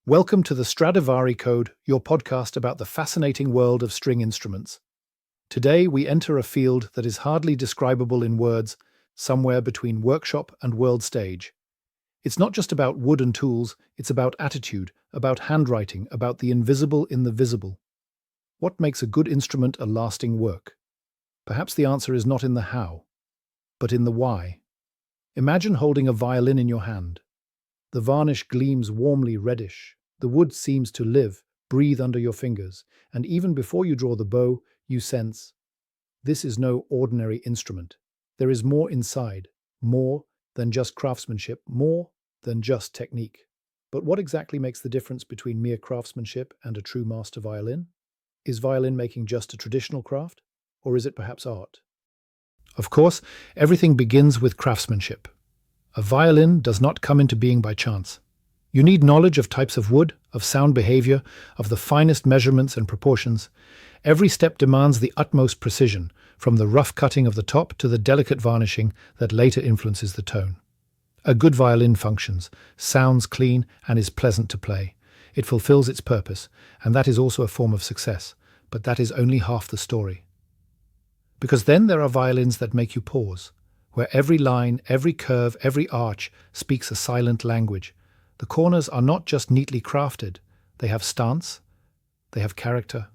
Welcome to the Stradivari Code, your podcast about the fascinating world of string instruments. Today, we enter a field that is hardly describable in words, somewhere between workshop and world stage. It's not just about wood and tools, it's about attitude, about handwriting, about the invisible in the visible. What makes a good instrument a lasting work? Perhaps the answer is not in the how, but in the why. Imagine holding a violin in your hand. The varnish gleams warmly reddish. The wood seems to live, breathe under your fingers, and even before you draw the bow, you sense, this is no ordinary instrument. There is more inside, more than just craftsmanship, more than just technique. But what exactly makes the difference between mere craftsmanship and a true master violin? Is violin making just a traditional craft, or is it perhaps art? Of course, everything begins with craftsmanship. A violin does not come into being by chance. You need knowledge of types of wood, of sound behavior, of the finest measurements and proportions. Every step demands the utmost precision, from the rough cutting of the top to the delicate varnishing that later influences the tone. A good violin functions, sounds clean, and is pleasant to play. It fulfills its purpose, and that is also a form of success, but that is only half the story. Because then there are violins that make you pause, where every line, every curve, every arch speaks a silent language. The corners are not just neatly crafted, they have stance, they have character.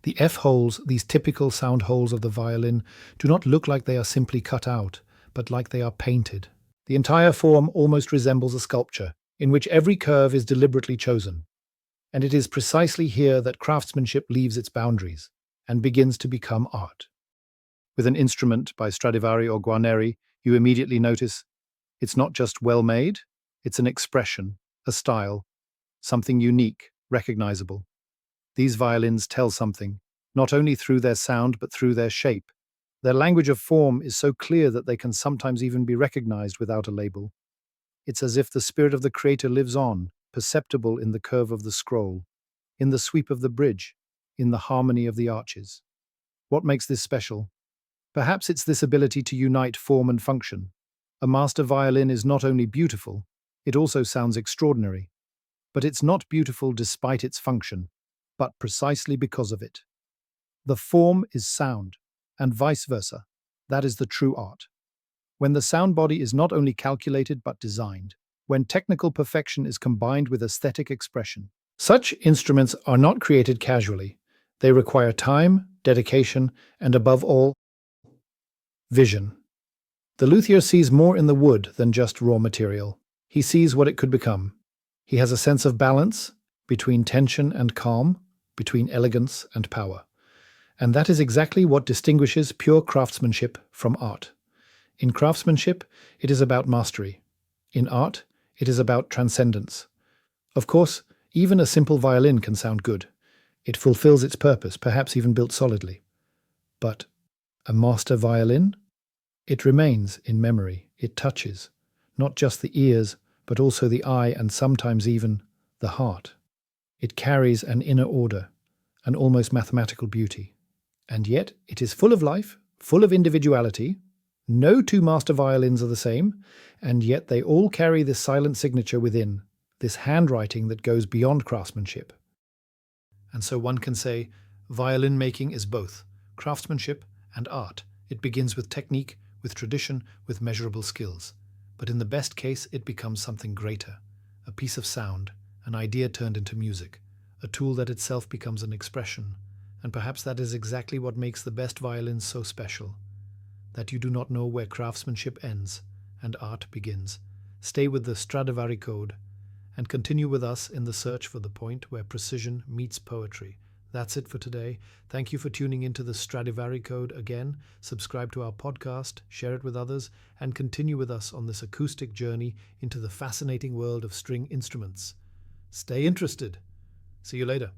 The F-holes, these typical sound holes of the violin, do not look like they are simply cut out, but like they are painted. The entire form almost resembles a sculpture, in which every curve is deliberately chosen. And it is precisely here that craftsmanship leaves its boundaries and begins to become art. With an instrument by Stradivari or Guarneri, you immediately notice it's not just well made, it's an expression, a style, something unique, recognizable. These violins tell something, not only through their sound but through their shape. Their language of form is so clear that they can sometimes even be recognized without a label. It's as if the spirit of the creator lives on, perceptible in the curve of the scroll, in the sweep of the bridge, in the harmony of the arches. What makes this special? Perhaps it's this ability to unite form and function. A master violin is not only beautiful, it also sounds extraordinary. But it's not beautiful despite its function, but precisely because of it. The form is sound, and vice versa. That is the true art. When the sound body is not only calculated but designed, when technical perfection is combined with aesthetic expression. Such instruments are not created casually. They require time, dedication, and above all, vision. The luthier sees more in the wood than just raw material. He sees what it could become. He has a sense of balance between tension and calm, between elegance and power. And that is exactly what distinguishes pure craftsmanship from art. In craftsmanship, it is about mastery. In art, it is about transcendence. Of course, even a simple violin can sound good. It fulfills its purpose, perhaps even built solidly. But a master violin? It remains in memory. It touches, not just the ears, but also the eye and sometimes even the heart. It carries an inner order, an almost mathematical beauty. And yet it is full of life, full of individuality. No two master violins are the same, and yet they all carry this silent signature within, this handwriting that goes beyond craftsmanship. And so one can say, violin making is both craftsmanship and art. It begins with technique, with tradition, with measurable skills. But in the best case, it becomes something greater, a piece of sound, an idea turned into music, a tool that itself becomes an expression. And perhaps that is exactly what makes the best violins so special, that you do not know where craftsmanship ends and art begins. Stay with the Stradivari Code and continue with us in the search for the point where precision meets poetry. That's it for today. Thank you for tuning into the Stradivari Code again. Subscribe to our podcast, share it with others, and continue with us on this acoustic journey into the fascinating world of string instruments. Stay interested. See you later.